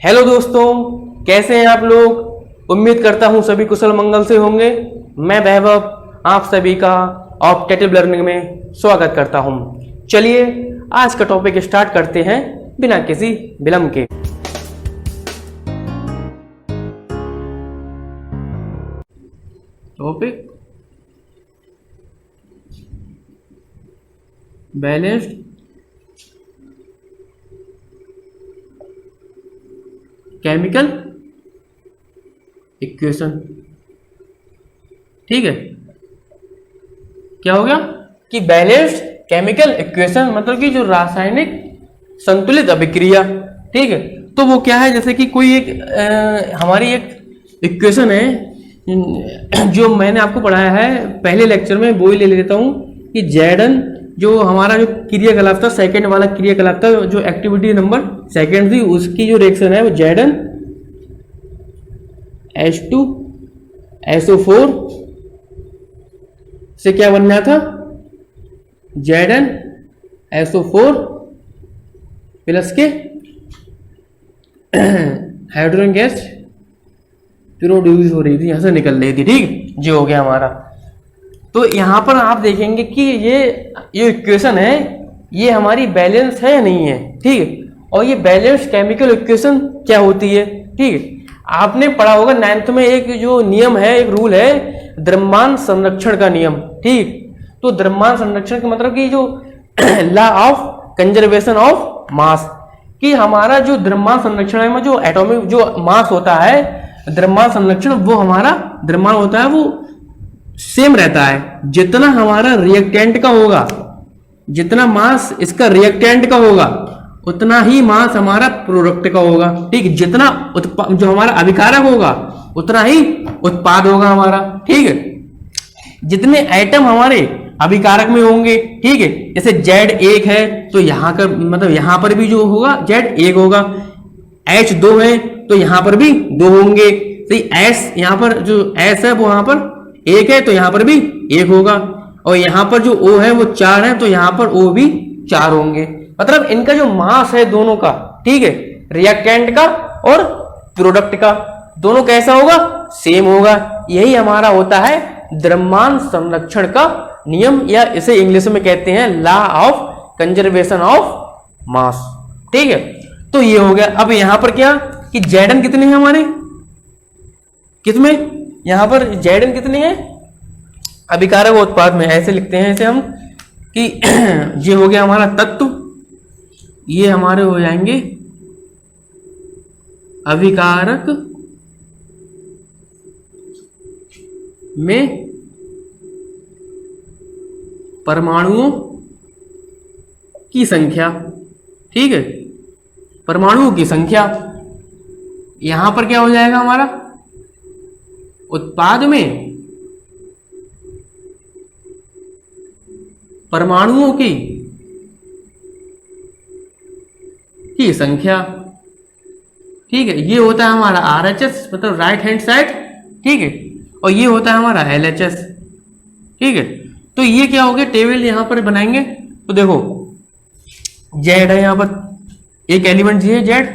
Hello दोस्तों, कैसे हैं आप लोग। उम्मीद करता हूं सभी कुशल मंगल से होंगे। मैं वैभव आप सभी का ऑप्टेटिव लर्निंग में स्वागत करता हूं। चलिए आज का टॉपिक स्टार्ट करते हैं बिना किसी विलंब के। Topic balanced chemical equation. ठीक है, क्या हो गया कि बैलेंस्ड केमिकल इक्वेशन मतलब कि जो रासायनिक संतुलित अभिक्रिया। ठीक है, तो वो क्या है, जैसे कि कोई एक हमारी एक इक्वेशन है जो मैंने आपको पढ़ाया है पहले लेक्चर में, वो ही ले लेता हूं कि Zn जो हमारा जो क्रियाकलाप था, सेकंड वाला क्रियाकलाप था, जो एक्टिविटी नंबर सेकंड थी, उसकी जो रिएक्शन है वो Zn H2SO4 से क्या बनना था, Zn SO4 प्लस के हाइड्रोजन गैस प्रोड्यूस हो रही थी, यहां से निकल रही थी। ठीक, जो हो गया हमारा। तो यहां पर आप देखेंगे कि ये इक्वेशन है, ये हमारी बैलेंस है या नहीं है। ठीक है, और ये बैलेंस केमिकल इक्वेशन क्या होती है। ठीक है, आपने पढ़ा होगा 9th में एक जो नियम है, एक रूल है, द्रव्यमान संरक्षण का नियम। ठीक, तो द्रव्यमान संरक्षण का मतलब कि जो law of conservation of mass, कि हमारा जो द्रव्यमान संरक्षण में जो एटॉमिक जो मास होता है, द्रव्यमान संरक्षण वो हमारा द्रव्यमान होता है वो सेम रहता है। जितना हमारा रिएक्टेंट का होगा, जितना मास इसका रिएक्टेंट का होगा, उतना ही मास हमारा प्रोडक्ट का होगा। ठीक, जितना जो हमारा अभिकारक होगा उतना ही उत्पाद होगा हमारा। ठीक है, जितने एटम हमारे अभिकारक में होंगे, ठीक है, जैसे Z1 है तो यहाँ का मतलब यहाँ पर भी जो होगा Z1 होगा, H2 है तो यहाँ पर भी 2 होंगे। तो S यहाँ पर जो S है वो यहाँ पर 1 है तो यहाँ पर भी 1 होगा, और यहाँ पर जो O है वो 4 है तो यहाँ पर O भी 4 होंगे। मतलब इनका जो मास है दोनों का, ठीक है, रिएक्टेंट का और प्रोडक्ट का, दोनों कैसा होगा, सेम होगा। यही हमारा होता है द्रव्यमान संरक्षण का नियम, या इसे इंग्लिश में कहते हैं law of conservation of mass. ठीक है, तो ये हो गया। अब यहां पर क्या कि Zn कितने हैं हमारे, कितने यहां पर Zn कितने हैं अभिकारक उत्पाद में, ऐसे लिखते हैं इसे हम कि ये हो गया हमारा तत्व, ये हमारे हो जाएंगे अभिकारक में परमाणुओं की संख्या। ठीक है, परमाणुओं की संख्या। यहां पर क्या हो जाएगा हमारा, उत्पाद में परमाणुओं की संख्या। ठीक है, ये होता है हमारा RHS मतलब राइट हैंड साइड। ठीक है, और ये होता है हमारा LHS। ठीक है, तो ये क्या हो गया, टेबल यहां पर बनाएंगे तो देखो Z है यहां पर एक एलिमेंट है Z,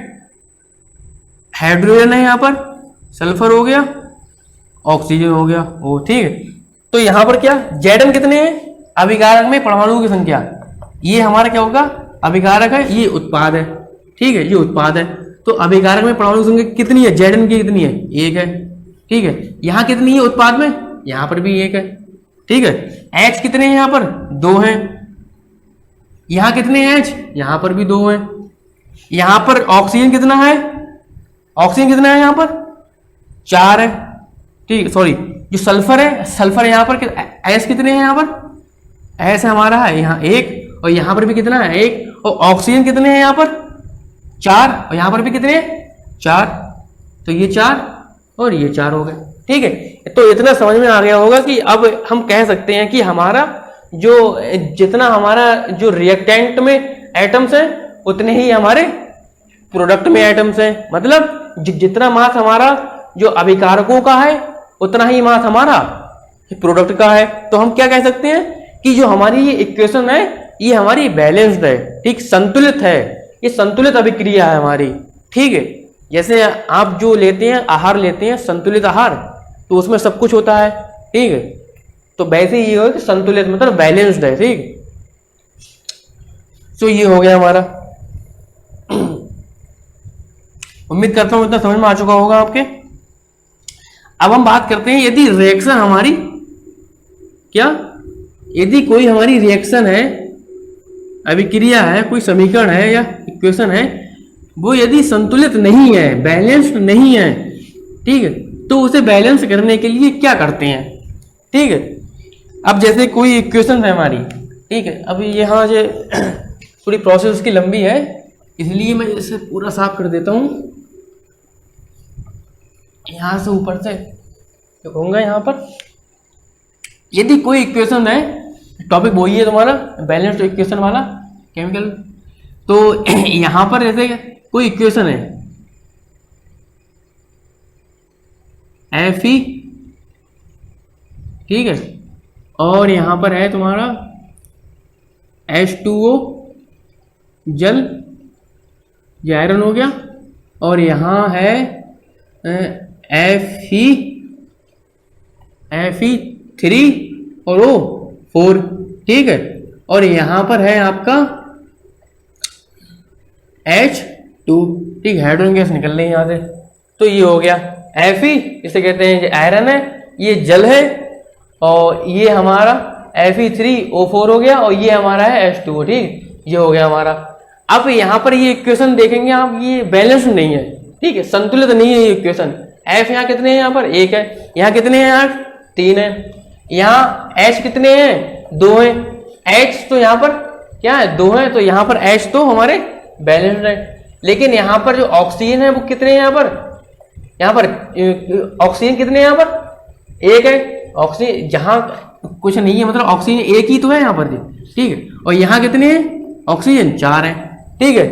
हाइड्रोजन है यहां पर, सल्फर हो गया, ऑक्सीजन हो गया ओ। ठीक है, तो यहां पर क्या Zn कितने हैं अभिकारक में परमाणुओं की संख्या, ये हमारा क्या होगा अभिकारक है, ये उत्पाद है। ठीक है, ये उत्पाद है, तो अभिकारक में परमाणु की संख्या कितनी है, Zn की कितनी है, 1 है। ठीक है, यहां कितनी है उत्पाद में, यहां पर भी 1 है। ठीक है, H कितने हैं यहां पर, 2 हैं। यहां कितने हैं H, यहां पर भी 2 हैं। यहां पर ऑक्सीजन कितना है, ऑक्सीजन कितना है यहां पर, 4 है। ठीक है, सॉरी, जो सल्फर है, सल्फर यहां पर S कितने हैं यहां पर, S हमारा है यहाँ 1, और यहां पर भी कितना है 1, और ऑक्सीजन कितने हैं यहां पर 4, और यहां पर भी कितने हैं 4, तो ये 4 और ये 4 हो गए। ठीक है, तो इतना समझ में आ गया होगा कि अब हम कह सकते हैं कि हमारा जो जितना हमारा जो रिएक्टेंट में एटम्स हैं उतने ही हमारे प्रोडक्ट में एटम्स हैं। मतलब जितना मास हमारा जो अभिकारकों का है उतना ही मास हमारा प्रोडक्ट का है। तो हम क्या कह सकते हैं कि जो हमारी ये इक्वेशन है ये हमारी बैलेंस्ड है, ठीक, संतुलित है, ये संतुलित अभिक्रिया है हमारी। ठीक है, जैसे आप जो लेते हैं आहार लेते हैं संतुलित आहार, तो उसमें सब कुछ होता है, ठीक है। तो वैसे ये हो कि संतुलित मतलब बैलेंस्ड है, ठीक। तो ये हो गया हमारा। उम्मीद करता हूं इतना समझ में आ चुका होगा आपके। अब हम बात करते हैं यदि रिएक्शन हमारी क्या, यदि कोई हमारी रिएक्शन है, अभिक्रिया है, कोई समीकरण है या इक्वेशन है, वो यदि संतुलित नहीं है, बैलेंस्ड नहीं है, ठीक है, तो उसे बैलेंस करने के लिए क्या करते हैं, ठीक है। अब जैसे कोई इक्वेशन है हमारी, ठीक है, अब यहाँ जो थोड़ी प्रोसेस उसकी लंबी है, इसलिए मैं इसे पूरा साफ कर देता हूँ। यहाँ से ऊपर से होगा, यहाँ पर यदि कोई इक्वेशन है, टॉपिक वही है तुम्हारा बैलेंस्ड इक्वेशन वाला केमिकल, तो यहाँ पर जैसे कोई इक्वेशन है Fe, ठीक है, और यहाँ पर है तुम्हारा H2O जल, ये आयरन हो गया, और यहाँ है Fe3 और O4, ठीक है, और यहाँ पर है आपका H2, ठीक, हाइड्रोजन गैस निकल रही है यहाँ से। तो ये हो गया Fe, इसे कहते हैं आयरन है, ये जल है, और ये हमारा Fe3O4 हो गया, और ये हमारा है H2O, ठीक, ये हो गया हमारा। अब यहाँ पर ये इक्वेशन देखेंगे आप, ये बैलेंस नहीं है, ठीक है, संतुलित नहीं है ये इक्वेशन। F यहाँ कितने हैं, यहाँ पर 1 है, यहाँ कितने हैं, यहाँ 3 है, यहाँ H कितने हैं, 2 हैं, H तो यहाँ पर क्या है, 2 है, तो यहाँ पर H तो हमारे बैलेंस्ड है। लेकिन यहाँ पर जो ऑक्सीजन है वो कितने हैं, यहाँ पर ऑक्सीजन कितने हैं, यहाँ पर 1 है, ऑक्सीजन जहाँ कुछ नहीं है, मतलब ऑक्सीजन 1 ही तो है यहाँ पर, ठीक है, और यहाँ कितने हैं, ऑक्सीजन 4 है, ठीक है।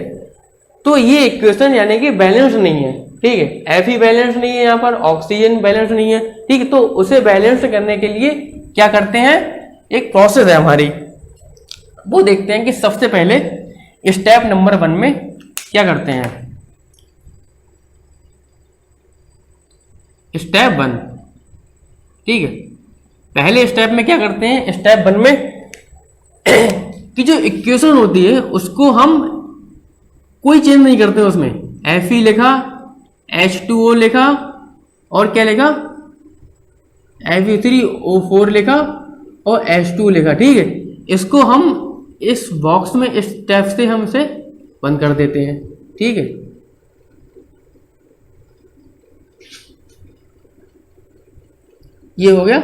तो ये इक्वेशन यानी कि बैलेंस नहीं है, ठीक है, Fe बैलेंस नहीं है, यहाँ पर ऑक्सीजन बैलेंस नहीं है, ठीक है। तो उसे बैलेंस करने के लिए क्या करते हैं, एक प्रोसेस है हमारी, वो देखते हैं कि सबसे पहले स्टेप नंबर 1 में क्या करते हैं। स्टेप 1, ठीक है, पहले स्टेप में क्या करते हैं, स्टेप 1 में कि जो इक्वेशन होती है उसको हम कोई चेंज नहीं करते, उसमें Fe लिखा, H2O लिखा, और क्या लिखा, Fe3O4 लिखा, और H2 लिखा, ठीक है। इसको हम इस बॉक्स में इस स्टेप से हम इसे बंद कर देते हैं, ठीक है। ये हो गया,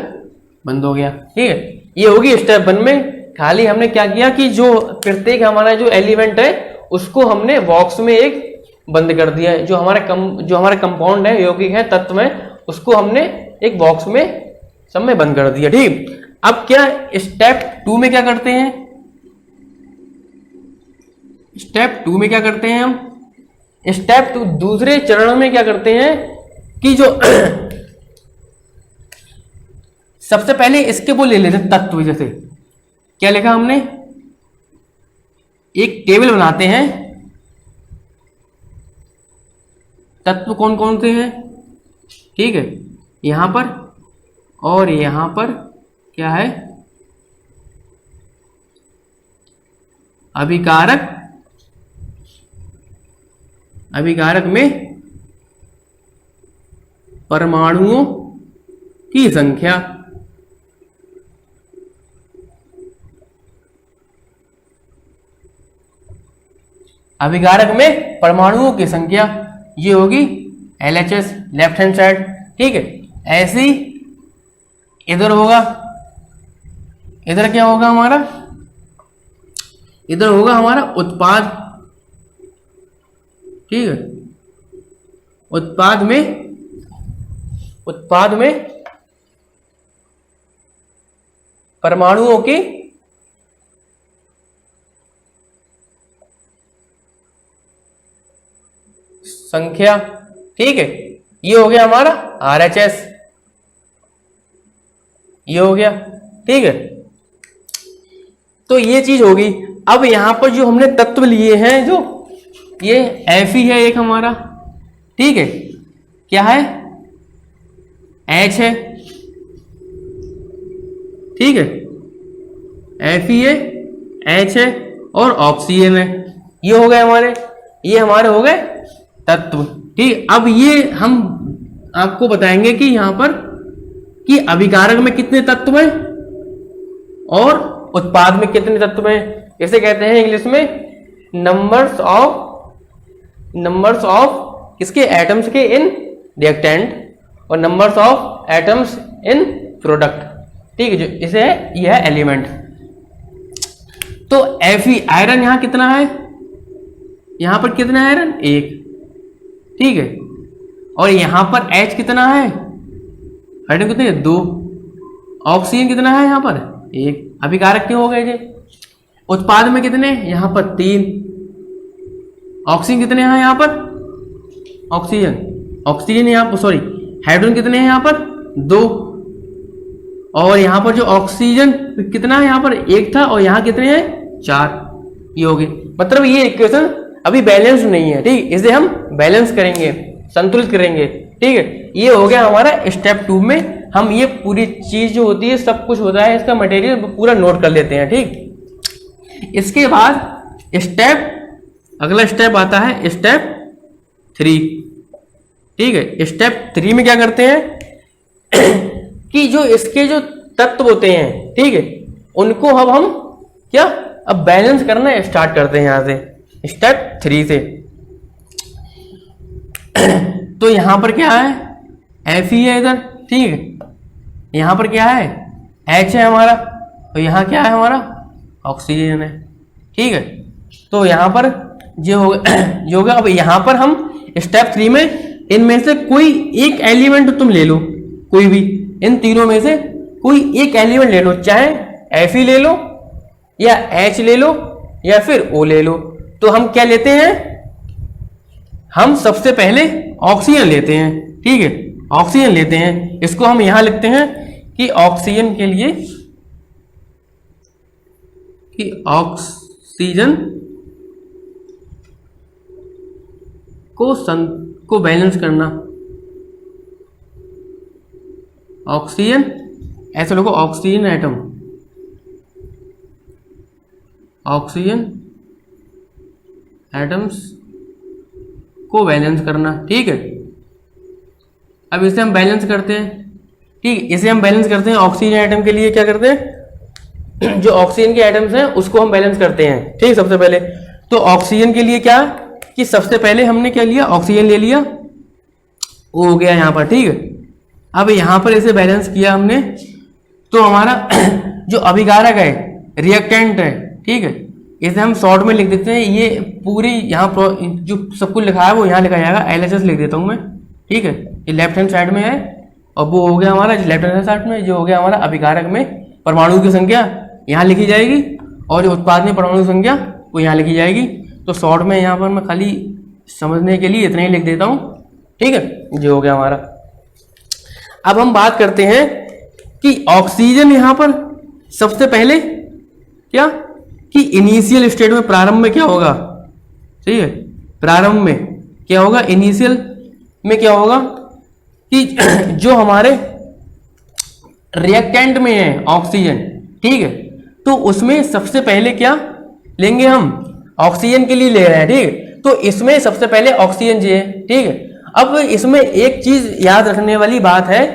बंद हो गया, ठीक है। ये होगी स्टेप 1 में। खाली हमने क्या किया कि जो प्रत्येक हमारा जो एलिमेंट है उसको हमने बॉक्स में एक बंद कर दिया है, जो हमारा कंपाउंड है, यौगिक है, तत्व है, उसको हमने एक बॉक्स में सब में बंद कर दिया, ठीक। अब क्या स्टेप 2 में क्या करते हैं, स्टेप 2 में क्या करते हैं हम, स्टेप 2 दूसरे चरण में क्या करते हैं कि जो सबसे पहले इसके वो ले लेते हैं तत्व, जैसे क्या लिखा हमने, एक टेबल बनाते हैं, तत्व कौन कौन से हैं, ठीक है, यहां पर और यहां पर क्या है, अभिकारक, अभिकारक में परमाणुओं की संख्या, अभिकारक में परमाणुओं की संख्या, ये होगी LHS लेफ्ट हैंड साइड, ठीक है। ऐसी इधर होगा, इधर क्या होगा हमारा, इधर होगा हमारा उत्पाद, ठीक है। उत्पाद में परमाणुओं की संख्या, ठीक है। ये हो गया हमारा RHS, ये हो गया, ठीक है। तो ये चीज होगी। अब यहां पर जो हमने तत्व लिए हैं, जो ये Fe है एक हमारा, ठीक है, क्या है, H है, ठीक है, Fe है, H है और ऑक्सीजन है। ये हो गए हमारे, ये हमारे हो गए तत्व। ठीक, अब ये हम आपको बताएंगे कि यहां पर कि अभिकारक में कितने तत्व हैं और उत्पाद में कितने तत्व हैं। इसे कहते हैं इंग्लिश में नंबर्स ऑफ किसके, एटम्स के इन रिएक्टेंट और numbers of atoms in product. ठीक है, जो इसे है यह है एलिमेंट। तो Fe आयरन यहां कितना है, यहां पर कितना है आयरन, 1, ठीक है, और यहां पर H कितना है, हाइड्रोजन कितने हैं, 2, ऑक्सीजन कितना है यहां पर, 1। अभिकारक क्यों हो गए जी। उत्पाद में कितने, यहां पर 3, ऑक्सीजन कितने हैं यहां पर, ऑक्सीजन यहां पर, सॉरी हाइड्रोजन कितने हैं यहां पर, 2, और यहां पर जो ऑक्सीजन कितना है यहां पर 1 था और यहां कितने हैं 4। ये हो गए, मतलब ये इक्वेशन अभी बैलेंस नहीं है। ठीक, इसे हम बैलेंस करेंगे, संतुलित करेंगे। ठीक है, ये हो गया हमारा स्टेप 2 में। हम ये पूरी चीज जो होती है, सब कुछ होता है, इसका मटेरियल पूरा नोट कर लेते हैं। ठीक, इसके बाद अगला स्टेप आता है स्टेप 3। ठीक है, स्टेप 3 में क्या करते हैं कि जो इसके जो तत्व होते हैं, ठीक है, उनको अब हम क्या, अब बैलेंस करना स्टार्ट करते हैं यहां से स्टेप 3 से। तो यहां पर क्या है, Fe है इधर, ठीक है, यहां पर क्या है, H है हमारा, तो यहां क्या है हमारा, ऑक्सीजन है। ठीक है, तो यहां पर जो होगा अब यहां पर हम स्टेप 3 में इनमें से कोई एक एलिमेंट तुम ले लो, कोई भी इन तीनों में से कोई एक एलिमेंट ले लो, चाहे Fe ले लो या H ले लो या फिर O ले लो। तो हम क्या लेते हैं, हम सबसे पहले ऑक्सीजन लेते हैं। ठीक है, ऑक्सीजन लेते हैं, इसको हम यहां लिखते हैं कि ऑक्सीजन के लिए कि ऑक्सीजन को बैलेंस करना, ऑक्सीजन ऐसे लोगों, ऑक्सीजन एटम, ऑक्सीजन एटम्स को बैलेंस करना। ठीक है, अब इसे हम बैलेंस करते हैं। ठीक, इसे हम बैलेंस करते हैं, ऑक्सीजन एटम के लिए क्या करते हैं, जो ऑक्सीजन के एटम्स हैं उसको हम बैलेंस करते हैं। ठीक, सबसे पहले तो ऑक्सीजन के लिए क्या कि सबसे पहले हमने क्या लिया, ऑक्सीजन ले लिया, वो हो गया यहाँ पर। ठीक है, अब यहाँ पर इसे बैलेंस किया हमने, तो हमारा जो अभिकारक है, रिएक्टेंट है, ठीक है, इसे हम शॉर्ट में लिख देते हैं। ये पूरी यहाँ जो सब कुछ लिखा है वो यहाँ लिखा जाएगा, LHS लिख देता हूँ मैं। ठीक है, ये लेफ्ट हैंड साइड में है और वो हो गया हमारा लेफ्ट हैंड साइड में जो हो गया हमारा अभिकारक में परमाणु की संख्या यहाँ लिखी जाएगी और जो उत्पाद में परमाणु की संख्या वो यहाँ लिखी जाएगी। तो शॉर्ट में यहाँ पर मैं खाली समझने के लिए इतना ही लिख देता हूँ। ठीक है, जो हो गया हमारा। अब हम बात करते हैं कि ऑक्सीजन यहाँ पर सबसे पहले क्या कि इनिशियल स्टेट में, प्रारंभ में क्या होगा, ठीक है, प्रारंभ में क्या होगा, इनिशियल में क्या होगा कि जो हमारे रिएक्टेंट में है ऑक्सीजन, ठीक है, तो उसमें सबसे पहले क्या लेंगे, हम ऑक्सीजन के लिए ले रहे हैं। ठीक है, तो इसमें सबसे पहले ऑक्सीजन जी है। ठीक है, अब इसमें एक चीज याद रखने वाली बात है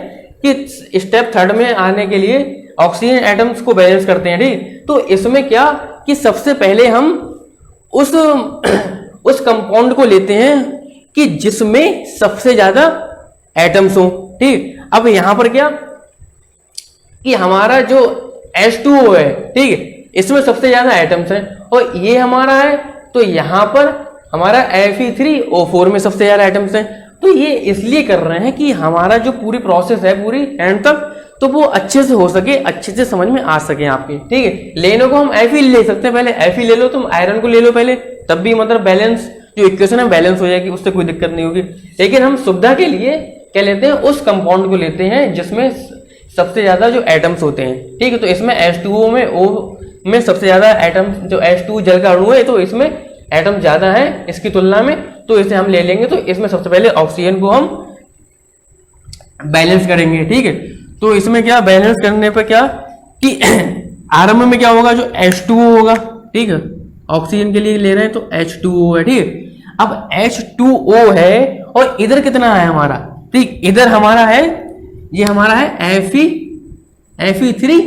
कि स्टेप 3 में आने के लिए ऑक्सीजन एटम्स को बैलेंस करते हैं। ठीक, तो इसमें क्या कि सबसे पहले हम उस कंपाउंड को लेते हैं कि जिसमें सबसे ज्यादा एटम्स हो। ठीक, अब यहां पर क्या कि हमारा जो H2O है, ठीक है, इसमें सबसे ज्यादा एटम्स हैं और ये हमारा है, तो यहां पर हमारा Fe3O4 में सबसे ज्यादा एटम्स हैं। तो ये इसलिए कर रहे हैं कि हमारा जो पूरी प्रोसेस है पूरी एंड तक तो वो अच्छे से हो सके, अच्छे से समझ में आ सके आपके। ठीक है, लेने को हम Fe ले सकते हैं, पहले Fe ले लो, तुम आयरन को ले लो पहले, तब भी मतलब बैलेंस जो इक्वेशन है बैलेंस हो जाएगी, उससे कोई दिक्कत नहीं होगी। लेकिन हम सुविधा के लिए क्या लेते हैं, उस कंपाउंड को लेते हैं जिसमें सबसे ज्यादा जो एटम्स होते हैं। ठीक है, तो इसमें H2O में O में सबसे ज्यादा एटम्स, जो H2 जल का अणु है, तो इसमें एटम ज्यादा है इसकी तुलना में, तो इसे हम ले लेंगे। तो इसमें सबसे पहले ऑक्सीजन को हम बैलेंस करेंगे, ठीक है। तो इसमें क्या बैलेंस करने पर क्या कि आरंभ में क्या होगा, जो H2O होगा, ठीक है, ऑक्सीजन के लिए ले रहे हैं तो H2O है, ठीक है। अब H2O है और इधर कितना है हमारा, ठीक, इधर हमारा है, ये हमारा है Fe3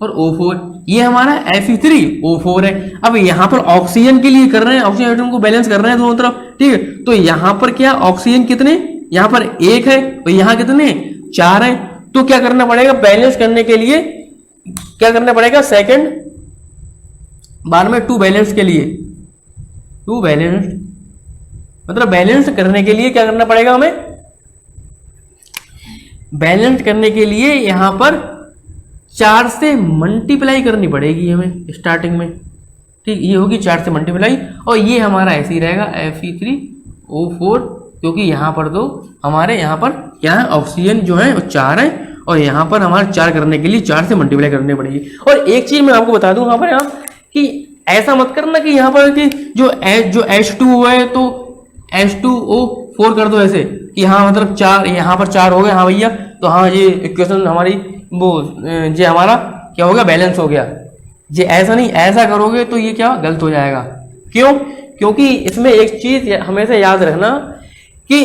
और O4, ये हमारा Fe3O4 है। अब यहाँ पर ऑक्सीजन के लिए कर रहे हैं, ऑक्सीजन एटम को बैलेंस कर रहे हैं दोनों तरफ, ठीक है। तो यहाँ पर क्या ऑक्सीजन कितने, यहाँ पर 1 है और यहाँ कितने 4 है। तो क्या करना पड़ेगा, बैलेंस करने के लिए क्या करना पड़ेगा, सेकंड बार में 2 बैलेंस के लिए, 2 बैलेंस मतलब बैलेंस करने के लिए क्या करना पड़ेगा हमें, बैलेंस करने के लिए यहां पर 4 से मल्टीप्लाई करनी पड़ेगी हमें स्टार्टिंग में, ठीक, ये होगी 4 से मल्टीप्लाई, और ये हमारा ऐसे ही रहेगा Fe3O4, क्योंकि यहाँ पर तो हमारे यहाँ पर क्या है, ऑक्सीजन जो है वो 4 है और यहाँ पर हमारे 4 करने के लिए 4 से मल्टीप्लाई करनी पड़ेगी। और एक चीज मैं आपको बता दूं यहाँ पर कि ऐसा मत करना कि यहाँ पर कि जो H2O है तो H2O4 कर दो ऐसे कि हाँ मतलब 4, यहाँ पर 4 हो गए, हाँ भैया, तो हाँ ये इक्वेशन हमारी वो ये हमारा क्या हो गया, बैलेंस हो गया। ये ऐसा नहीं, ऐसा करोगे तो ये क्या गलत हो जाएगा। क्यों, क्योंकि इसमें एक चीज हमेशा याद रखना कि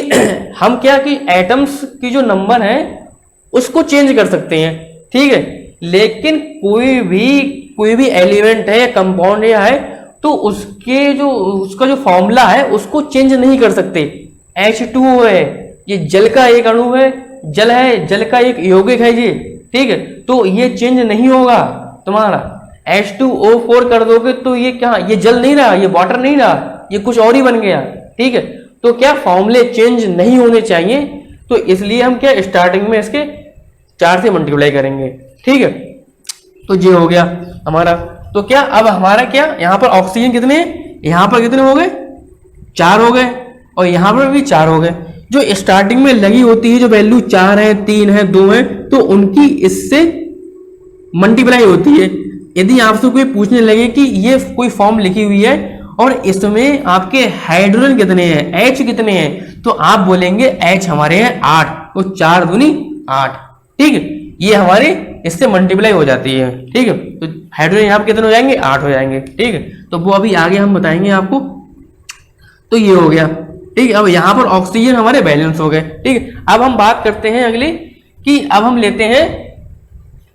हम क्या कि एटम्स की जो नंबर है उसको चेंज कर सकते हैं, ठीक है, लेकिन कोई भी एलिमेंट है या कंपाउंड या है तो उसका जो फॉर्मूला है उसको चेंज नहीं कर सकते। H2O है, ये जल का एक अणु है, जल है, जल का एक यौगिक है ये, ठीक है, तो ये चेंज नहीं होगा तुम्हारा। H2O4 कर दोगे तो ये क्या, ये जल नहीं रहा, ये वाटर नहीं रहा, ये कुछ और ही बन गया, ठीक है। तो क्या फॉर्मूले चेंज नहीं होने चाहिए, तो इसलिए हम क्या स्टार्टिंग में इसके 4 से मल्टीप्लाई करेंगे, ठीक है। तो ये हो गया हमारा। तो क्या अब हमारा क्या यहाँ पर ऑक्सीजन कितने हैं, यहाँ पर कितने हो गए, 4 हो गए और यहाँ पर भी 4 हो गए। जो स्टार्टिंग में लगी होती है जो वैल्यू 4 है, 3 है, 2 है, तो उनकी इससे मल्टीप्लाई होती है। यदि आपसे कोई पूछने लगे कि ये कोई फॉर्म लिखी हुई है और इसमें आपके हाइड्रोजन कितने हैं, H कितने हैं, तो आप बोलेंगे H हमारे हैं 8, तो 4 दूनी 8, ठीक है, ये हमारे इससे मल्टीप्लाई हो जाती है, ठीक है। तो हाइड्रोजन यहाँ पे कितने हो जाएंगे, 8 हो जाएंगे, ठीक है। तो वो अभी आगे हम बताएंगे आपको। तो ये हो गया, ठीक है। अब यहाँ पर ऑक्सीजन हमारे बैलेंस हो गए, ठीक है। अब हम बात करते हैं अगले कि अब हम लेते हैं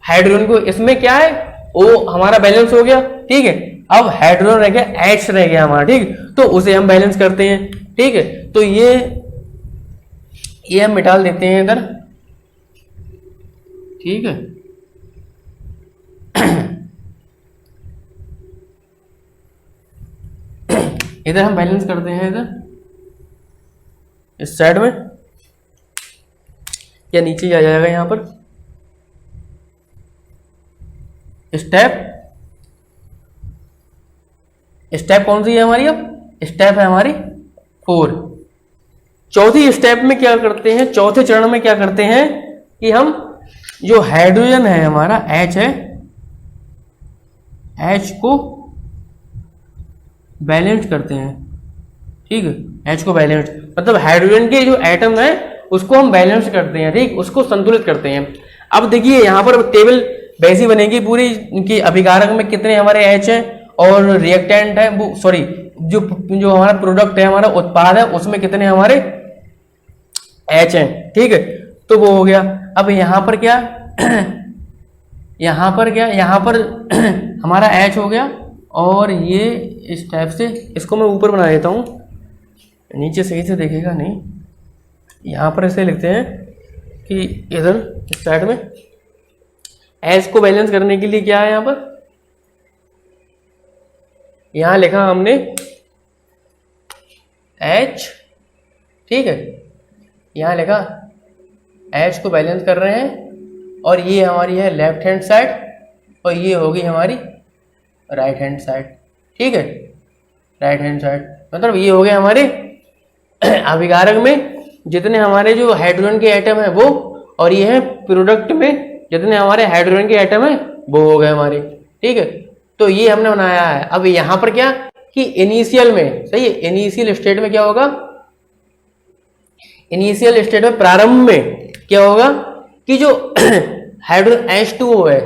हाइड्रोजन को, इसमें क्या है, O हमारा बैलेंस हो गया, ठीक है। अब हाइड्रोजन रह गया, H रह गया हमारा, ठीक है, तो उसे हम बैलेंस करते हैं, ठीक है। तो ये हम मिटा देते हैं इधर, ठीक है। इधर हम बैलेंस करते हैं, इधर इस साइड में या नीचे आ जाएगा, यहाँ पर स्टेप कौन सी है हमारी, अब स्टेप है हमारी 4। चौथी स्टेप में क्या करते हैं, चौथे चरण में क्या करते हैं कि हम जो हाइड्रोजन है हमारा H है, H को बैलेंस करते हैं, ठीक है। H को बैलेंस मतलब हाइड्रोजन के जो एटम है उसको हम बैलेंस करते हैं, ठीक, उसको संतुलित करते हैं। अब देखिए यहाँ पर टेबल वैसी बनेगी पूरी कि अभिकारक में कितने हमारे H है और रिएक्टेंट है, वो सॉरी जो हमारा प्रोडक्ट है, हमारा उत्पाद है, उसमें कितने हमारे H हैं, ठीक है। तो वो हो गया। अब यहाँ पर क्या यहाँ पर हमारा H हो गया और ये इस टाइप से, इसको मैं ऊपर बना देता हूँ, नीचे सही से देखेगा नहीं। यहाँ पर ऐसे लिखते हैं कि इधर इस साइड में H को बैलेंस करने के लिए क्या है, यहाँ पर यहाँ लिखा हमने H, ठीक है, यहाँ लिखा H को बैलेंस कर रहे हैं और ये हमारी है लेफ्ट हैंड साइड और ये होगी हमारी राइट हैंड साइड, ठीक है, राइट हैंड साइड। मतलब ये हो गया हमारे अभिकारक में जितने हमारे जो हाइड्रोजन के एटम है वो, और ये है प्रोडक्ट में जितने हमारे हाइड्रोजन के एटम है वो हो गए हमारे, ठीक है। तो ये हमने बनाया है। अब यहाँ पर क्या कि इनिशियल में, सही है, इनिशियल स्टेट में क्या होगा, इनिशियल स्टेट में प्रारंभ में क्या होगा कि जो हाइड्रोजन H2O है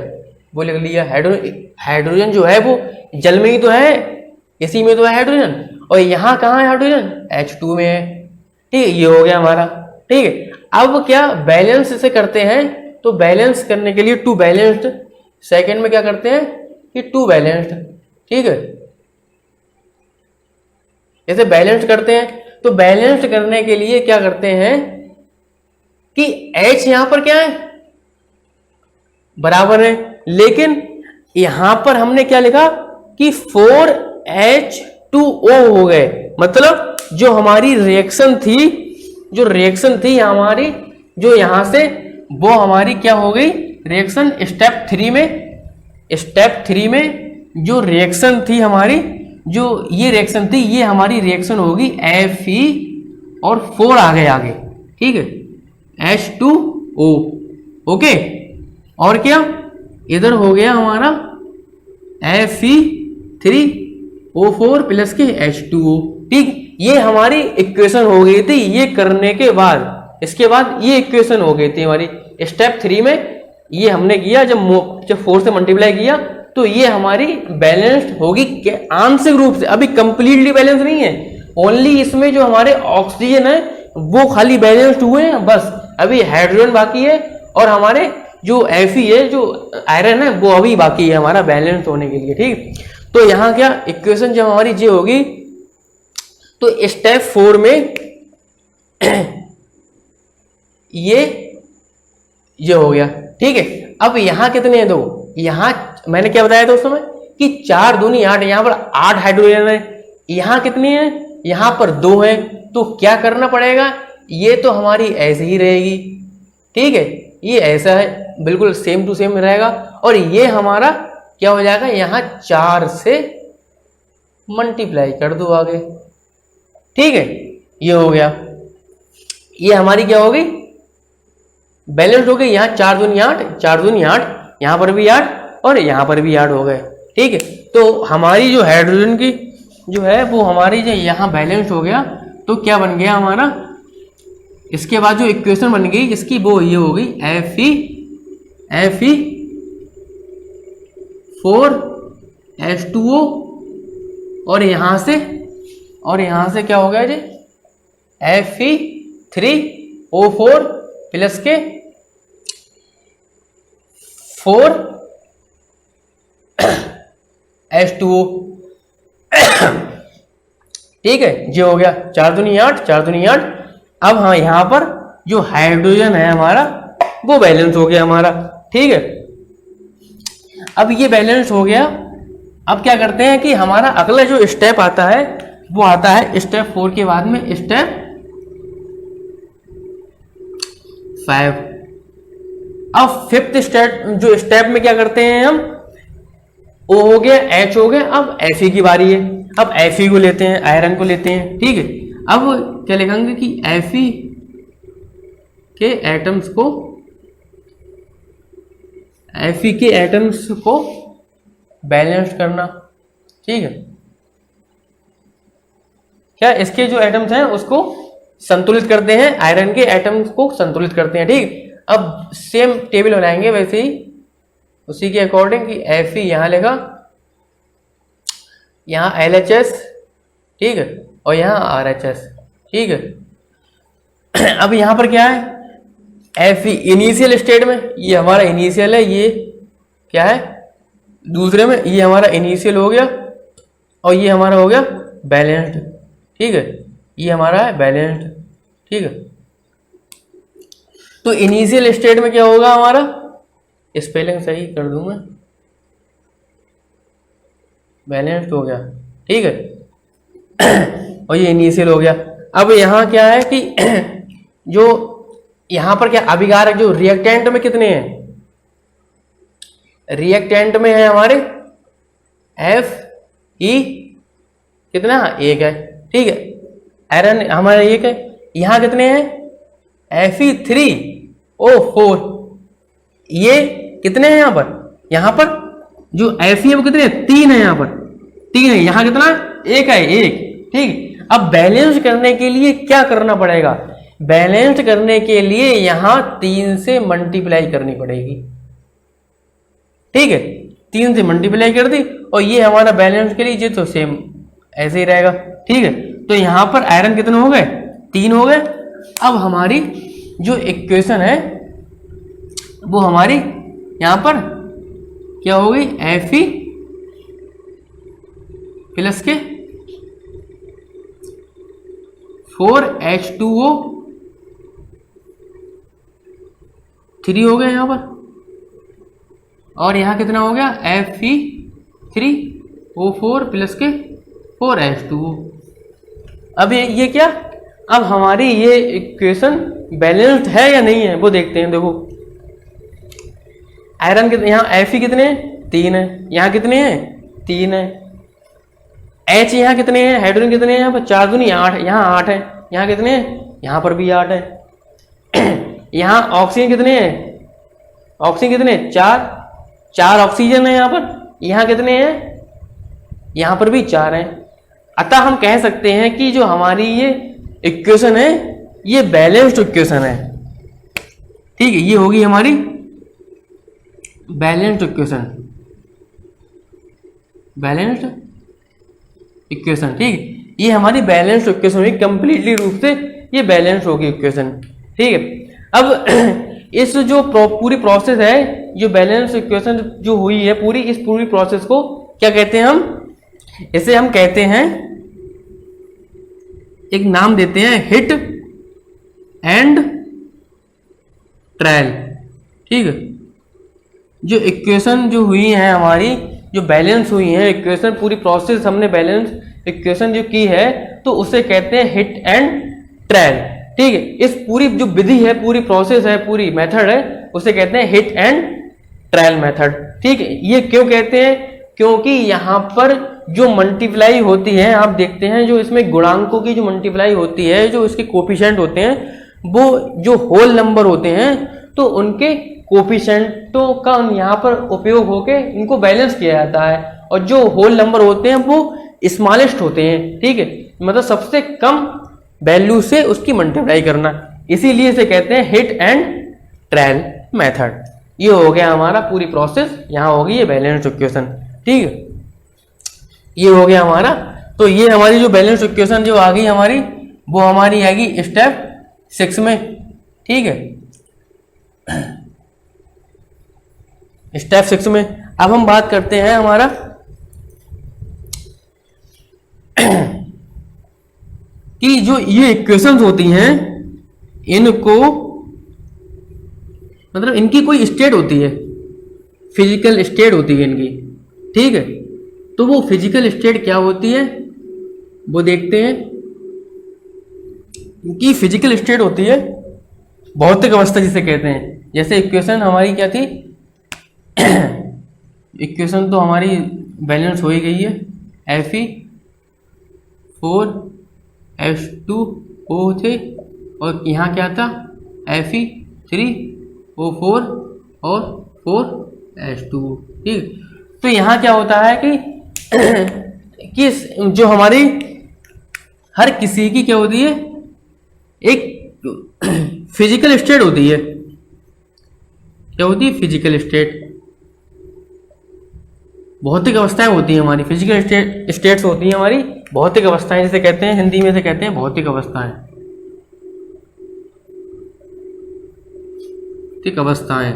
वो लिख लिया, हाइड्रोजन जो है वो जल में ही तो है, इसी में तो है हाइड्रोजन, और यहाँ कहाँ है हाइड्रोजन, H2 में है। ठीक है, ये हो गया हमारा। ठीक है, अब क्या बैलेंस इसे करते हैं, तो बैलेंस करने के लिए टू बैलेंस्ड, सेकेंड में क्या करते हैं कि टू बैलेंस्ड। ठीक है, जैसे बैलेंस्ड करते हैं तो बैलेंस्ड करने के लिए क्या करते हैं कि H यहां पर क्या है, बराबर है, लेकिन यहां पर हमने क्या लिखा कि 4H2O हो गए, मतलब जो हमारी रिएक्शन थी, जो रिएक्शन थी हमारी जो यहां से, वो हमारी क्या हो गई रिएक्शन स्टेप 3 में, स्टेप 3 में जो रिएक्शन थी हमारी, जो ये रिएक्शन थी, ये हमारी रिएक्शन होगी Fe और 4 आ गए आगे। ठीक है, H2O। ओके, और क्या इधर हो गया हमारा Fe3O4 प्लस के H2O। ठीक, ये हमारी इक्वेशन हो गई थी। ये करने के बाद, इसके बाद ये इक्वेशन हो गई थी हमारी स्टेप 3 में, ये हमने किया जब 4 से मल्टीप्लाई किया, तो ये हमारी बैलेंस्ड होगी आंशिक रूप से, अभी कंप्लीटली बैलेंस नहीं है, ओनली इसमें जो हमारे ऑक्सीजन है वो खाली बैलेंस्ड हुए हैं बस, अभी हाइड्रोजन बाकी है, और हमारे जो Fe है, जो आयरन है, वो अभी बाकी है हमारा बैलेंस होने के लिए। ठीक, तो यहाँ क्या इक्वेशन जब हमारी ये होगी, तो स्टेप 4 में ये हो गया। ठीक है, अब यहाँ कितने हैं, दो, यहाँ मैंने क्या बताया था उस समय कि 4 दूनी 8, यहाँ पर 8 हाइड्रोजन है, यहाँ कितनी है, यहाँ पर 2 है, तो क्या करना पड़ेगा, ये तो हमारी ऐसे ही रहेगी। ठीक है, ये ऐसा है, बिल्कुल सेम टू सेम रहेगा, और ये हमारा क्या हो जाएगा, यहाँ 4 से मल्टीप्लाई कर दो आगे। ठीक है, ये हो गया, ये हमारी क्या हो गई, बैलेंस हो गई। यहाँ 4 दूनी 8, 4 दूनी 8, यहाँ पर भी 8 और यहाँ पर भी 8 हो गए। ठीक है, तो हमारी जो हाइड्रोजन की जो है वो हमारी जो यहाँ बैलेंस हो गया, तो क्या बन गया हमारा, इसके बाद जो इक्वेशन बन गई इसकी, वो ये हो गई Fe4H2O, और यहाँ से क्या हो गया जी, Fe3O4 प्लस के 4H2O। ठीक है, ये हो गया 4 दूनी 8, 4 दूनी 8। अब हाँ, यहाँ पर जो हाइड्रोजन है हमारा वो बैलेंस हो गया हमारा। ठीक है, अब ये बैलेंस हो गया। अब क्या करते हैं कि हमारा अगला जो स्टेप आता है वो आता है स्टेप 4 के बाद में स्टेप 5। अब फिफ्थ स्टेप में क्या करते हैं हम, O हो गया, H हो गया, अब Fe की बारी है। अब Fe को लेते हैं, आयरन को लेते हैं। ठीक है, अब क्या लिखेंगे कि Fe के एटम्स को बैलेंस करना। ठीक है, क्या इसके जो एटम्स हैं उसको संतुलित करते हैं, आयरन के एटम्स को संतुलित करते हैं। ठीक, अब सेम टेबल बनाएंगे वैसे ही, उसी के अकॉर्डिंग कि Fe यहां लेगा, यहाँ LHS, ठीक है, और यहाँ RHS। ठीक है, अब यहाँ पर क्या है, Fe इनिशियल स्टेट में, ये हमारा इनिशियल है, ये क्या है दूसरे में, ये हमारा इनिशियल हो गया, और ये हमारा हो गया बैलेंस्ड। ठीक है, ये हमारा है बैलेंस्ड। ठीक है, तो इनिशियल स्टेट में क्या होगा हमारा, स्पेलिंग सही कर दूं मैं, बैलेंस्ड हो गया। ठीक है, और ये इनिशियल हो गया। अब यहाँ क्या है कि जो यहाँ पर क्या अभिकारक, जो रिएक्टेंट में कितने हैं, रिएक्टेंट में है हमारे Fe कितना, 1 है। ठीक है, आयरन हमारा 1 है। यहाँ कितने हैं, Fe3O4, ये कितने हैं यहाँ पर जो Fe है वो कितने हैं, 3 है, यहाँ पर 3 है। यहाँ कितना है एक है, एक। ठीक, अब बैलेंस करने के लिए क्या करना पड़ेगा? बैलेंस करने के लिए यहां 3 से मल्टीप्लाई करनी पड़ेगी। ठीक है, 3 से मल्टीप्लाई कर दी और ये हमारा बैलेंस के लिए तो सेम ऐसे ही रहेगा। ठीक है, तो यहां पर आयरन कितने हो गए? 3 हो गए। अब हमारी जो इक्वेशन है वो हमारी यहां पर क्या हो गई? Fe प्लस के 4H2O 3 हो गया यहां पर, और यहां कितना हो गया? Fe3O4 प्लस के 4H2O। अब ये क्या? अब हमारी ये इक्वेशन बैलेंस्ड है या नहीं है वो देखते हैं। देखो आयरन कितने, यहाँ Fe कितने हैं? 3 है। यहाँ कितने हैं? 3 है। H यहाँ कितने हैं? हाइड्रोजन कितने हैं? यहाँ पर 4 दूनी 8, यहाँ 8 है। यहाँ कितने हैं? यहाँ पर भी 8 है। यहाँ ऑक्सीजन कितने हैं? ऑक्सीजन कितने? 4 ऑक्सीजन है यहाँ पर। यहाँ कितने हैं? यहाँ पर भी 4 हैं। अतः हम कह सकते हैं कि जो हमारी ये इक्वेशन है ये बैलेंस्ड इक्वेशन है। ठीक है, ये होगी हमारी बैलेंस्ड इक्वेशन, बैलेंस्ड इक्वेशन। ठीक है, ये हमारी बैलेंस्ड इक्वेशन हुई, कंप्लीटली रूप से ये बैलेंस होगी इक्वेशन। ठीक है, अब इस जो पूरी प्रोसेस है, जो बैलेंस इक्वेशन जो हुई है पूरी, इस पूरी प्रोसेस को क्या कहते हैं? हम इसे हम कहते हैं, एक नाम देते हैं हिट एंड ट्रायल। ठीक है, जो इक्वेशन जो हुई है हमारी, जो बैलेंस हुई है इक्वेशन, पूरी प्रोसेस हमने बैलेंस इक्वेशन जो की है तो उसे कहते हैं हिट एंड ट्रायल। ठीक है, इस पूरी जो विधि है, पूरी प्रोसेस है, पूरी मेथड है, उसे कहते हैं हिट एंड ट्रायल मेथड। ठीक है, ये क्यों कहते हैं? क्योंकि यहाँ पर जो मल्टीप्लाई होती है, आप देखते हैं जो इसमें गुणांकों की जो मल्टीप्लाई होती है, जो इसके कोफिशिएंट होते हैं, वो जो होल नंबर होते हैं तो उनके कोफिशिएंटों का यहाँ पर उपयोग होके इनको बैलेंस किया जाता है। और जो होल नंबर होते हैं वो स्मॉलेस्ट होते हैं। ठीक है, मतलब सबसे कम वैल्यू से उसकी मल्टीप्लाई करना, इसीलिए इसे कहते हैं हिट एंड ट्रायल मेथड। ये हो गया हमारा पूरी प्रोसेस, यहाँ होगी ये बैलेंस इक्वेशन। ठीक है, ये हो गया हमारा। तो ये हमारी जो बैलेंस इक्वेशन जो आ गई हमारी, वो हमारी आएगी स्टेप 6 में। ठीक है, स्टेप 6 में अब हम बात करते हैं हमारा कि जो ये इक्वेशंस होती हैं इनको, मतलब इनकी कोई स्टेट होती है, फिजिकल स्टेट होती है इनकी। ठीक है, तो वो फिजिकल स्टेट क्या होती है वो देखते हैं। इनकी फिजिकल स्टेट होती है भौतिक अवस्था जिसे कहते हैं। जैसे इक्वेशन हमारी क्या थी? इक्वेशन तो हमारी बैलेंस हो ही गई है, Fe4H2O थे और यहाँ क्या था? Fe3O4 और 4H2O। ठीक, तो यहाँ क्या होता है कि जो हमारी हर किसी की क्या होती है? एक फिजिकल स्टेट होती है। क्या होती है? Physical state. भौतिक अवस्थाएं होती हैं हमारी, फिजिकल स्टेट्स होती हैं हमारी भौतिक अवस्थाएं, जिसे कहते हैं हिंदी में से कहते हैं भौतिक अवस्थाएं। ठीक, अवस्थाएं।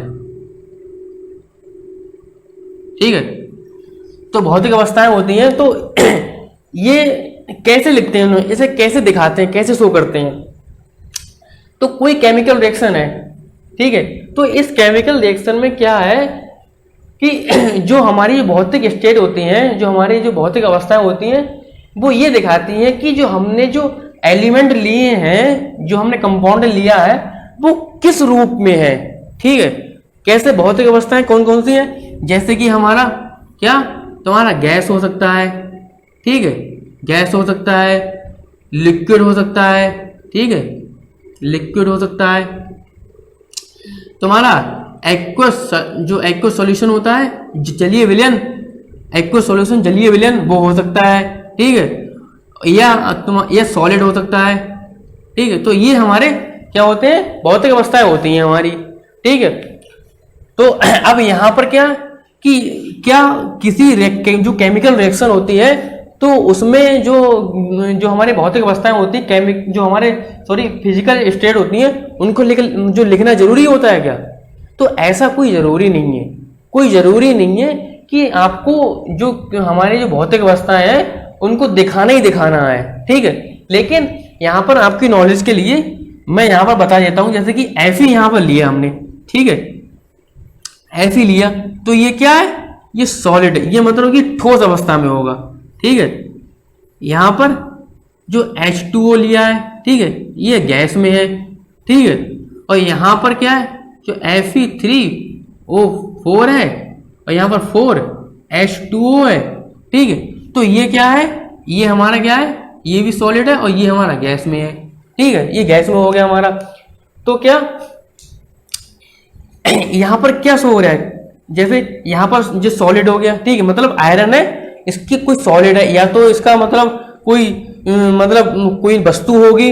ठीक है, तो भौतिक अवस्थाएं होती हैं। तो ये कैसे लिखते हैं, इसे कैसे दिखाते हैं, कैसे शो करते हैं? तो कोई केमिकल रिएक्शन है। ठीक है, तो इस केमिकल रिएक्शन में क्या है कि जो हमारी भौतिक स्टेट होती हैं, जो हमारी जो भौतिक अवस्थाएं होती हैं, वो ये दिखाती हैं कि जो हमने जो एलिमेंट लिए हैं, जो हमने कंपाउंड लिया है, वो किस रूप में है। ठीक है, कैसे भौतिक अवस्थाएं कौन कौन सी हैं? जैसे कि हमारा क्या, तुम्हारा गैस हो सकता है। ठीक है, गैस हो सकता है, लिक्विड हो सकता है। ठीक है, लिक्विड हो सकता है। तुम्हारा एक्वस, जो एक्वस सॉल्यूशन होता है, जलीय विलयन, एक्वस सॉल्यूशन जलीय विलयन, वो हो सकता है। ठीक है, या ये सॉलिड हो सकता है, ठीक है। तो ये हमारे क्या होते हैं, भौतिक अवस्थाएं होती हैं हमारी, ठीक है। तो अब यहाँ पर क्या कि क्या किसी जो केमिकल रिएक्शन होती है तो उसमें जो हमारी भौतिक अवस्थाएं होती है, जो हमारे फिजिकल स्टेट होती हैं उनको जो लिखना जरूरी होता है क्या? तो ऐसा कोई जरूरी नहीं है, कोई जरूरी नहीं है कि आपको जो हमारी जो भौतिक अवस्थाएं हैं उनको दिखाना ही दिखाना है, ठीक है। लेकिन यहाँ पर आपकी नॉलेज के लिए मैं यहाँ पर बता देता हूँ, जैसे कि Fe यहाँ पर लिया हमने, ठीक है, Fe लिया तो ये क्या है, ये सॉलिड है, ये मतलब कि ठोस अवस्था में होगा, ठीक है। यहाँ पर जो H2O लिया है, ठीक है, ये गैस में है, ठीक है। और यहाँ पर क्या है, जो Fe3O4 है और यहाँ पर 4H2O है, ठीक है। तो ये क्या है, ये हमारा क्या है, ये भी सॉलिड है और ये हमारा गैस में है, ठीक है, ये गैस में हो गया हमारा। तो क्या यहाँ पर क्या शो हो रहा है, जैसे यहाँ पर जो सॉलिड हो गया, ठीक है, मतलब आयरन है, इसकी कोई सॉलिड है, या तो इसका मतलब कोई वस्तु होगी,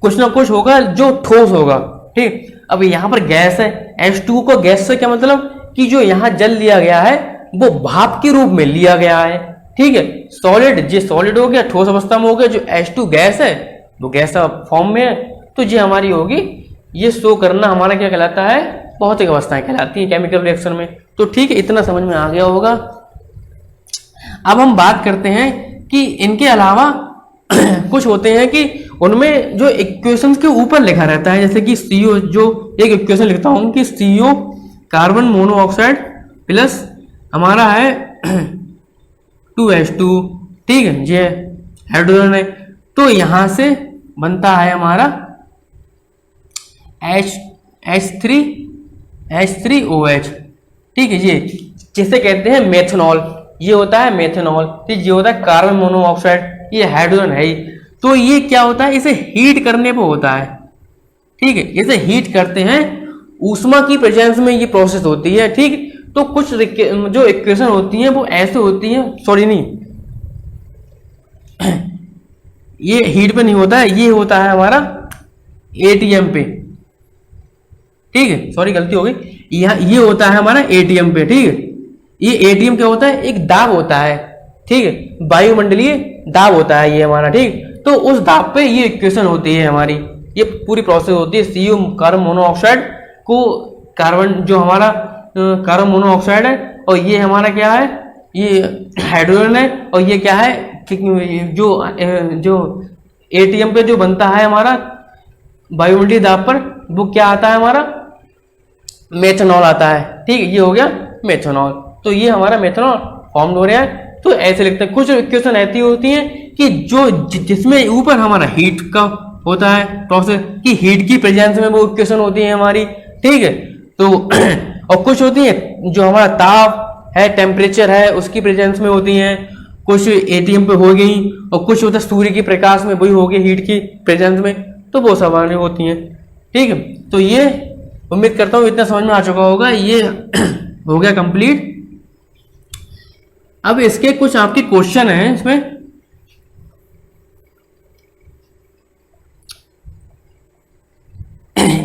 कुछ ना कुछ होगा जो ठोस होगा, ठीक। अब यहाँ पर गैस है, H2O को गैस से क्या मतलब कि जो यहाँ जल लिया गया है वो भाप के रूप में लिया गया है, ठीक है। सॉलिड, ये सॉलिड हो गया, ठोस अवस्था में हो गया, जो H2 गैस है वो गैस फॉर्म में है, तो ये हमारी होगी, ये शो करना हमारा क्या कहलाता है, भौतिक अवस्थाएं कहलाती हैं केमिकल रिएक्शन में। तो ठीक है, इतना समझ में आ गया होगा। अब हम बात करते हैं कि इनके अलावा कुछ होते हैं कि उनमें जो इक्वेशंस के ऊपर लिखा रहता है, जैसे कि CO, जो एक इक्वेशन लिखता हूं कि CO कार्बन मोनोऑक्साइड प्लस हमारा है 2H2, ठीक है, ये हाइड्रोजन है, तो यहां से बनता है हमारा H3OH, ठीक है, ये जिसे कहते हैं मेथनॉल, ये होता है मेथनॉल, ठीक, ये होता है कार्बन मोनोऑक्साइड, ये हाइड्रोजन है ही। तो ये क्या होता है, इसे हीट करने पे होता है, ठीक है, इसे हीट करते हैं, ऊष्मा की प्रेजेंस में ये प्रोसेस होती है, ठीक। तो कुछ जो इक्वेशन होती हैं वो ऐसे होती हैं, सॉरी नहीं, ये हीट पे नहीं होता है, ये होता है हमारा ATM पे, ठीक है, सॉरी गलती हो गई, यहाँ ये होता है हमारा ATM पे, ठीक है। ये ATM क्या होता है, एक दाब होता है, ठीक है, वायुमंडलीय दाब होता है ये हमारा, ठीक। तो उस दाब पे ये इक्वेशन होती है हमारी, ये पूरी प्रोसेस होती है। CO कार्बन मोनोऑक्साइड को कार्बन, जो हमारा कार्बन मोनोऑक्साइड है, और ये हमारा क्या है, ये हाइड्रोजन है, और ये क्या है जो ATM पे जो बनता है हमारा वायुमंडलीय दाब पर, वो क्या आता है हमारा, मेथनॉल आता है, ठीक है, ये हो गया मेथनॉल। तो ये हमारा मेथनॉल फॉर्म हो रहा है। तो ऐसे लिखते हैं। कुछ इक्वेशन ऐसी होती हैं कि जिसमें ऊपर हमारा हीट का होता है प्रोसेस, कि हीट की प्रेजेंस में वो इक्वेशन होती है हमारी, ठीक है। तो और कुछ होती है जो हमारा ताप है, टेम्परेचर है, उसकी प्रेजेंस में होती हैं, कुछ ATM पे हो गई, और कुछ होता है सूर्य के प्रकाश में, वही हो गई हीट की प्रेजेंस में, तो वो सामान्य होती हैं, ठीक है। तो ये उम्मीद करता हूँ इतना समझ में आ चुका होगा, ये हो गया कंप्लीट। अब इसके कुछ आपके क्वेश्चन हैं,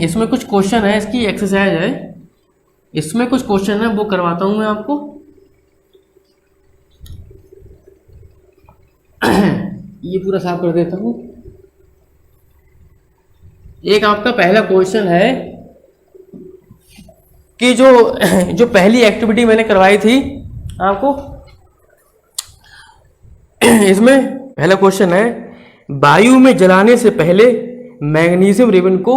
इसमें कुछ क्वेश्चन है, इसकी एक्सरसाइज है, इसमें कुछ क्वेश्चन है, वो करवाता हूं मैं आपको। ये पूरा साफ कर देता हूं। एक आपका पहला क्वेश्चन है कि जो पहली एक्टिविटी मैंने करवाई थी आपको, इसमें पहला क्वेश्चन है, वायु में जलाने से पहले मैग्नीशियम रिबन को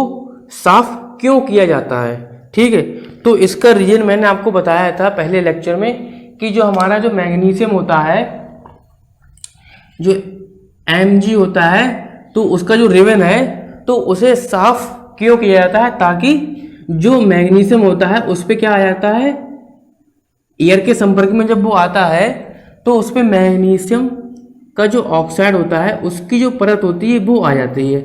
साफ क्यों किया जाता है, ठीक है। तो इसका रीजन मैंने आपको बताया था पहले लेक्चर में, कि जो हमारा जो मैग्नीशियम होता है, जो Mg होता है, तो उसका जो रिबन है तो उसे साफ क्यों किया जाता है, ताकि जो मैग्नीशियम होता है उस पर क्या आ जाता है, एयर के संपर्क में जब वो आता है तो उस पर मैग्नीशियम का जो ऑक्साइड होता है उसकी जो परत होती है वो आ जाती है,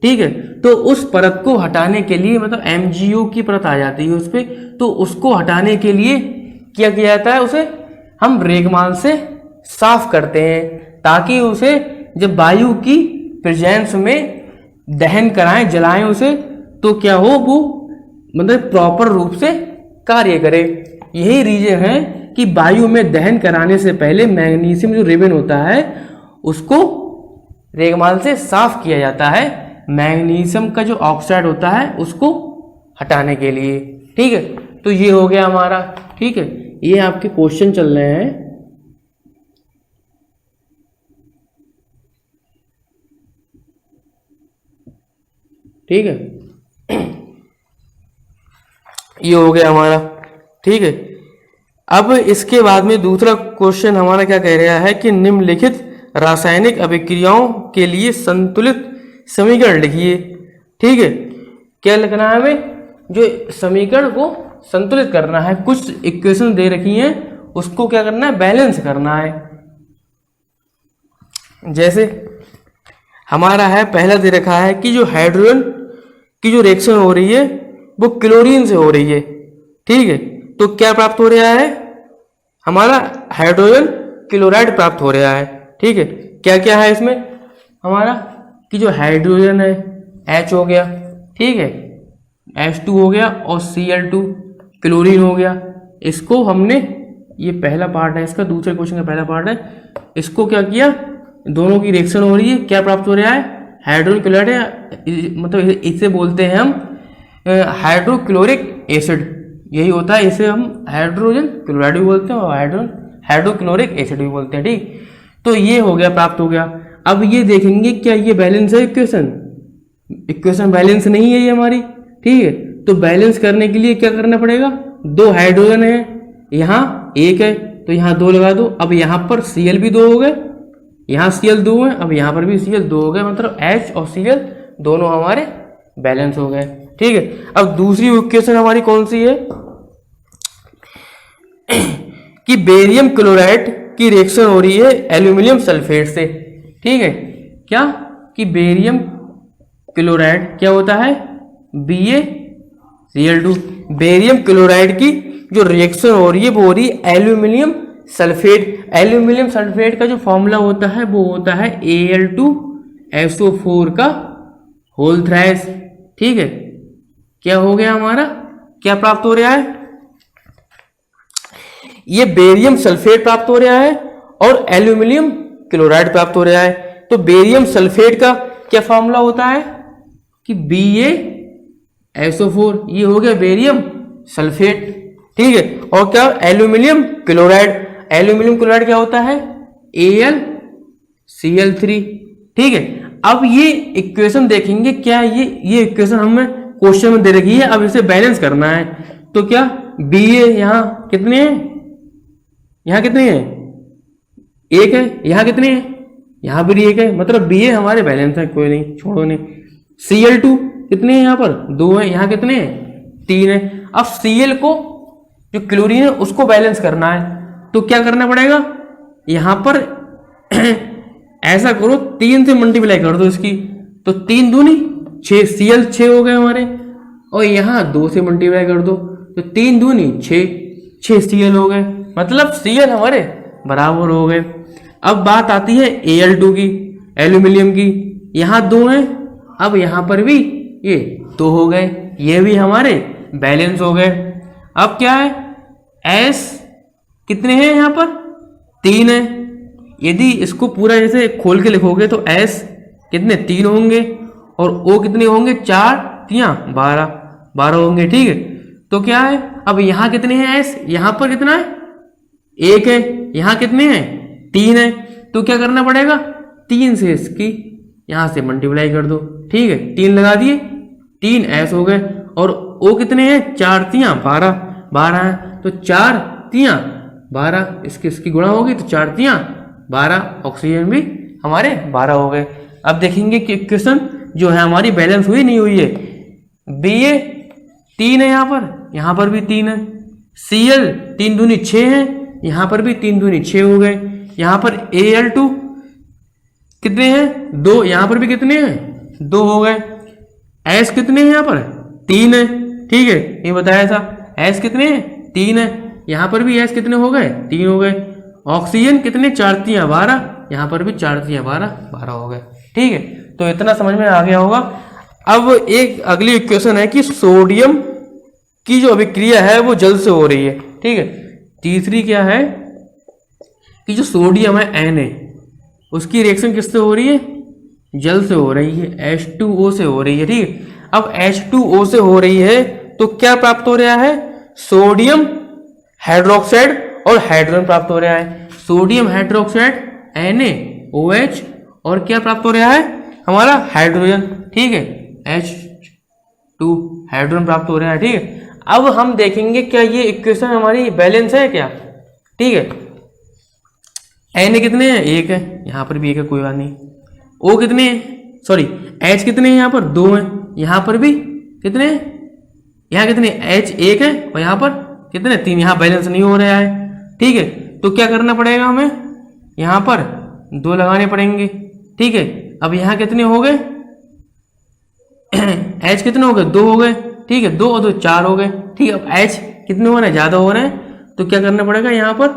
ठीक है। तो उस परत को हटाने के लिए, मतलब MgO की परत आ जाती है उस पर, तो उसको हटाने के लिए क्या किया जाता है, उसे हम रेगमाल से साफ करते हैं, ताकि उसे जब वायु की प्रेजेंस में दहन कराएं, जलाएं उसे, तो क्या हो, वो मतलब प्रॉपर रूप से कार्य करे। यही रीजन है कि वायु में दहन कराने से पहले मैग्नीशियम जो रिबन होता है उसको रेगमाल से साफ किया जाता है, मैग्नीशियम का जो ऑक्साइड होता है उसको हटाने के लिए। ठीक है, तो ये हो गया हमारा। ठीक है, ये आपके क्वेश्चन चल रहे हैं। ठीक है, ये हो गया हमारा। ठीक है, अब इसके बाद में दूसरा क्वेश्चन हमारा क्या कह रहा है कि निम्नलिखित रासायनिक अभिक्रियाओं के लिए संतुलित समीकरण लिखिए। ठीक है, क्या लिखना है हमें, जो समीकरण को संतुलित करना है। कुछ इक्वेशन दे रखी हैं, उसको क्या करना है, बैलेंस करना है। जैसे हमारा है, पहला दे रखा है कि जो हाइड्रोजन की जो रिएक्शन हो रही है वो क्लोरीन से हो रही है। ठीक है, तो क्या प्राप्त हो रहा है, हमारा हाइड्रोजन क्लोराइड प्राप्त हो रहा है। ठीक है, क्या क्या है इसमें हमारा, कि जो हाइड्रोजन है H हो गया, ठीक है, H2 हो गया, और Cl2 क्लोरीन हो गया। इसको हमने, ये पहला पार्ट है इसका, दूसरे क्वेश्चन का पहला पार्ट है, इसको क्या किया, दोनों की रिएक्शन हो रही है, क्या प्राप्त हो रहा है, हाइड्रोजन क्लोराइड है, मतलब इसे बोलते हैं हम हाइड्रोक्लोरिक एसिड, यही होता है, इसे हम हाइड्रोजन क्लोराइड भी बोलते हैं और हाइड्रोक्लोरिक एसिड भी बोलते हैं। ठीक, तो ये हो गया, प्राप्त हो गया। अब ये देखेंगे क्या ये बैलेंस है इक्वेशन बैलेंस नहीं है ये हमारी। ठीक है, तो बैलेंस करने के लिए क्या करना पड़ेगा, दो हाइड्रोजन है, यहाँ एक है तो यहाँ दो लगा दो। अब यहाँ पर Cl भी दो हो गए, यहाँ Cl दो है, अब यहाँ पर भी Cl दो हो गए, मतलब H और Cl दोनों हमारे बैलेंस हो गए। ठीक है, अब दूसरी इक्वेशन हमारी कौन सी है कि बेरियम क्लोराइड की रिएक्शन हो रही है एल्यूमिनियम सल्फेट से। ठीक है, क्या कि बेरियम क्लोराइड क्या होता है, BaCl2, बेरियम क्लोराइड की जो रिएक्शन हो रही है वो हो रही है एल्यूमिनियम सल्फेट। एल्यूमिनियम सल्फेट का जो फॉर्मूला होता है वो होता है Al2SO4 का होल थ्राइस। ठीक है, क्या हो गया हमारा, क्या प्राप्त हो रहा है, ये बेरियम सल्फेट प्राप्त हो रहा है और एल्यूमिनियम क्लोराइड प्राप्त हो रहा है। तो बेरियम सल्फेट का क्या फॉर्मूला होता है कि BaSO4, ये हो गया बेरियम सल्फेट। ठीक है, और क्या एल्यूमिनियम क्लोराइड क्या होता है, AlCl3। ठीक है, अब ये इक्वेशन देखेंगे, क्या ये इक्वेशन हमें क्वेश्चन में दे रखी है, अब इसे बैलेंस करना है। तो क्या Ba यहाँ कितने हैं, यहाँ कितने हैं, एक है, यहाँ कितने हैं, यहाँ पर एक है, मतलब Ba हमारे बैलेंस है, कोई नहीं, छोड़ो नहीं। Cl2 कितने हैं, यहाँ पर दो है, यहाँ कितने हैं, तीन है। अब Cl को जो क्लोरीन है उसको बैलेंस करना है, तो क्या करना पड़ेगा, यहाँ पर ऐसा करो, 3 से मल्टीप्लाई कर दो इसकी, तो 3 दूनी 6, Cl 6 हो गए हमारे, और यहाँ 2 से मल्टीप्लाई कर दो तो 3 दूनी 6 Cl हो गए, मतलब Cl हमारे बराबर हो गए। अब बात आती है Al2 की, एल्यूमिनियम की, यहाँ 2 हैं, अब यहाँ पर भी ये 2 हो गए, ये भी हमारे बैलेंस हो गए। अब क्या है, S कितने हैं, यहाँ पर 3 है, यदि इसको पूरा जैसे खोल के लिखोगे तो S कितने 3 होंगे, और O कितने होंगे, 4 3 12 होंगे। ठीक है, तो क्या है, अब यहाँ कितने हैं S, यहाँ पर कितना है, 1 है, यहाँ कितने हैं, 3 है, तो क्या करना पड़ेगा, 3 से इसकी यहाँ से मल्टीप्लाई कर दो। ठीक है, 3 लगा दिए, 3S हो गए, और O कितने हैं, 4 3 12 है, तो 4 3 12, इसकी गुणा होगी तो 4 3 12, ऑक्सीजन भी हमारे 12 हो गए। अब देखेंगे कि इक्वेशन जो है हमारी बैलेंस हुई नहीं हुई है। Ba 3 है, यहाँ पर भी 3 है, Cl 3 दूनी 6 है, यहाँ पर भी 3 दूनी 6 हो गए, यहाँ पर Al2 कितने हैं, 2, यहाँ पर भी कितने हैं, 2 हो गए, S कितने हैं, यहाँ पर 3 है। ठीक है, ये बताया था, S कितने हैं, 3 है, यहाँ पर भी S कितने हो गए, 3 हो गए, ऑक्सीजन कितने, 4 3 12, यहाँ पर भी 4 3 12 12 हो गए। ठीक है, तो इतना समझ में आ गया होगा। अब एक अगली इक्वेशन है कि सोडियम की जो अभिक्रिया है वो जल से हो रही है। ठीक है, तीसरी क्या है कि जो सोडियम है Na, उसकी रिएक्शन किससे हो रही है? जल से हो रही है, H2O से हो रही है। ठीक है, अब H2O से हो रही है तो क्या प्राप्त हो रहा है? सोडियम हाइड्रोक्साइड और हाइड्रोजन प्राप्त हो रहा है। सोडियम हाइड्रोक्साइड NaOH और क्या प्राप्त हो रहा है? हमारा हाइड्रोजन। ठीक है, H2 हाइड्रोजन प्राप्त हो रहा है। ठीक है, अब हम देखेंगे क्या ये इक्वेशन हमारी बैलेंस है क्या। ठीक है, Na कितने हैं? 1 है, यहाँ पर भी 1 है, कोई बात नहीं। O कितने हैं? सॉरी, H कितने हैं? यहाँ पर 2 हैं, यहाँ पर भी कितने हैं? यहाँ कितने? H 1 है और यहाँ पर कितने? 3। यहाँ बैलेंस नहीं हो रहा है। ठीक है, तो क्या करना पड़ेगा हमें? यहाँ पर 2 लगाने पड़ेंगे। ठीक है, अब यहाँ कितने हो गए? H कितने हो गए? 2 हो गए। ठीक है, 2 और 2 4 हो गए। ठीक है, अब H कितने हो रहे हैं? ज़्यादा हो रहे हैं, तो क्या करना पड़ेगा? यहाँ पर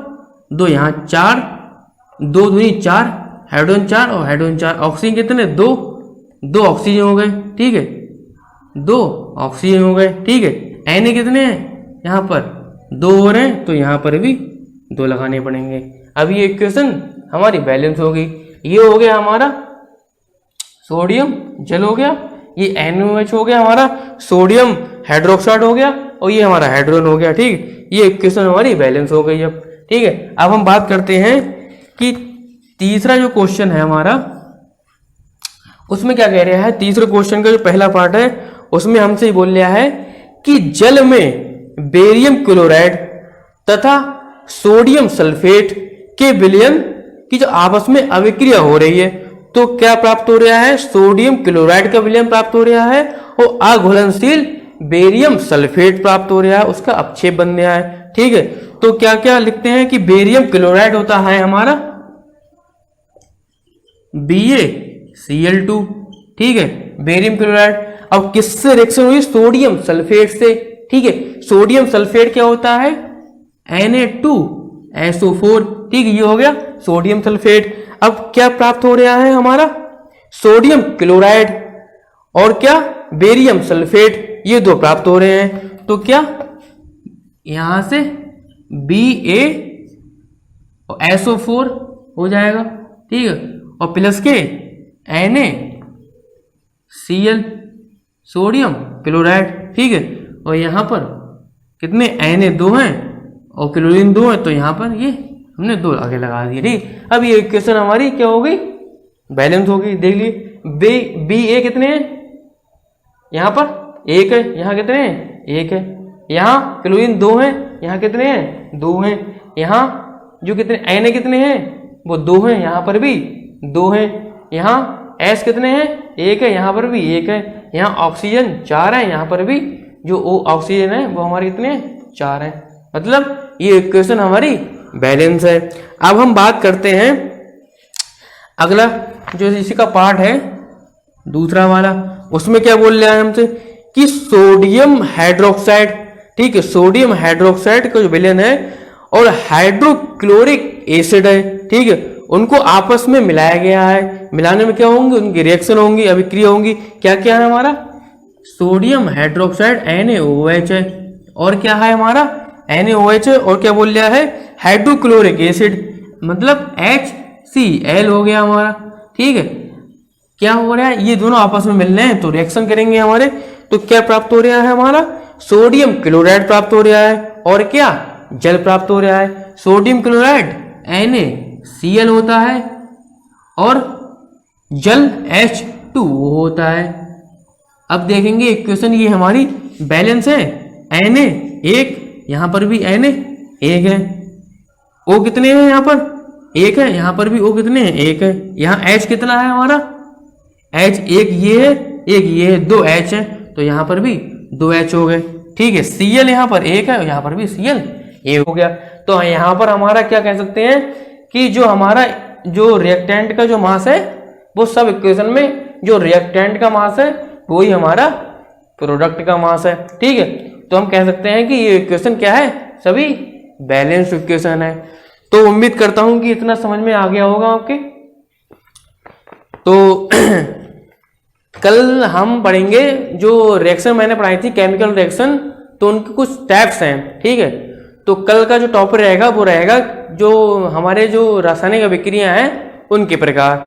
2, यहाँ 4, 2 दूनी 4, हाइड्रोजन 4 और हाइड्रोजन 4। ऑक्सीजन कितने? 2 ऑक्सीजन हो गए। ठीक है, 2 ऑक्सीजन हो गए। ठीक है, Na कितने हैं? यहाँ पर 2 हो रहे हैं, तो यहाँ पर भी 2 लगाने पड़ेंगे। अब ये इक्वेशन हमारी बैलेंस हो गई। ये हो गया हमारा सोडियम जल हो गया, ये NaOH हो गया हमारा, सोडियम हाइड्रोक्साइड हो गया और ये हमारा हाइड्रोजन हो गया। ठीक, ये इक्वेशन हमारी बैलेंस हो गई अब। ठीक है, अब हम बात करते हैं कि तीसरा जो क्वेश्चन है हमारा, उसमें क्या कह रहा है। तीसरे क्वेश्चन का जो पहला पार्ट है उसमें हमसे बोल रहा है कि जल में बेरियम क्लोराइड तथा सोडियम सल्फेट के विलयन की जो आपस में अभिक्रिया हो रही है, तो क्या प्राप्त हो रहा है? सोडियम क्लोराइड का विलयन प्राप्त हो रहा है और अघुलनशील बेरियम सल्फेट प्राप्त हो रहा है, उसका अपक्षेप बन रहा है। ठीक है, तो क्या क्या लिखते हैं कि बेरियम क्लोराइड होता है हमारा BaCl2। ठीक है, बेरियम क्लोराइड। अब किससे रिएक्शन हुई? सोडियम सल्फेट से। ठीक है, सोडियम सल्फेट क्या होता है? Na2SO4। ठीक है, ये हो गया सोडियम सल्फेट। अब क्या प्राप्त हो रहा है हमारा? सोडियम क्लोराइड और क्या? बेरियम सल्फेट, ये 2 प्राप्त हो रहे हैं। तो क्या यहां से Ba और SO4 हो जाएगा। ठीक है, और प्लस के NaCl सोडियम क्लोराइड। ठीक है, और यहाँ पर कितने? Na 2 हैं और क्लोरीन 2 है, तो यहाँ पर ये हमने 2 आगे लगा दिए। ठीक, अब ये इक्वेशन हमारी क्या हो गई? बैलेंस हो गई। देख लिए Ba कितने हैं? यहाँ पर 1 है, यहाँ कितने हैं? 1 है, यहाँ क्लोरीन 2 है, यहाँ कितने हैं? 2 हैं, यहाँ जो कितने Na कितने हैं? वो 2 हैं, यहाँ पर भी 2 हैं, यहाँ S कितने हैं? 1 है, यहाँ पर भी 1 है, यहाँ ऑक्सीजन 4 है, यहाँ पर भी जो ऑक्सीजन है वो हमारे कितने हैं? 4 है। मतलब ये इक्वेशन हमारी बैलेंस है। अब हम बात करते हैं अगला जो इसी का पार्ट है दूसरा वाला, उसमें क्या बोल रहा है हमसे कि सोडियम हाइड्रोक्साइड। ठीक है, सोडियम हाइड्रोक्साइड का जो विलयन है और हाइड्रोक्लोरिक एसिड है, ठीक है, उनको आपस में मिलाया गया है। मिलाने में क्या होंगे? उनकी रिएक्शन होंगी, अभिक्रिया होंगी। क्या क्या है हमारा? सोडियम हाइड्रोक्साइड NaOH है और क्या है हमारा? NaOH है और क्या बोल रहा है? हाइड्रोक्लोरिक एसिड, मतलब HCl हो गया हमारा। ठीक है, क्या हो रहा है? ये दोनों आपस में मिल रहे हैं तो रिएक्शन करेंगे हमारे। तो क्या प्राप्त हो रहा है हमारा? सोडियम क्लोराइड प्राप्त हो रहा है और क्या? जल प्राप्त हो रहा है। सोडियम क्लोराइड NaCl होता है और जल H2O होता है। अब देखेंगे इक्वेशन, ये हमारी बैलेंस है। Na 1, यहाँ पर भी Na 1 है, O कितने हैं? यहाँ पर 1 है, यहाँ पर भी O कितने हैं? 1 है। यहाँ H कितना है हमारा? H 1 ये है, 1 ये है, 2 H है, तो यहाँ पर भी 2 H हो गए। ठीक है, Cl यहाँ पर 1 है और यहाँ पर भी Cl 1 हो गया। तो यहाँ पर हमारा क्या कह सकते हैं कि जो हमारा जो रिएक्टेंट का जो मास है वो सब इक्वेशन में जो रिएक्टेंट का मास है वही हमारा प्रोडक्ट का मास है। ठीक है, तो हम कह सकते हैं कि ये इक्वेशन क्या है? सभी बैलेंस इक्वेशन है। तो उम्मीद करता हूं कि इतना समझ में आ गया होगा आपके। तो कल हम पढ़ेंगे जो रिएक्शन मैंने पढ़ाई थी केमिकल रिएक्शन, तो उनके कुछ टाइप्स हैं, ठीक है। तो कल का जो टॉपिक रहेगा वो रहेगा जो हमारे जो रासायनिक अभिक्रिया हैं उनके प्रकार।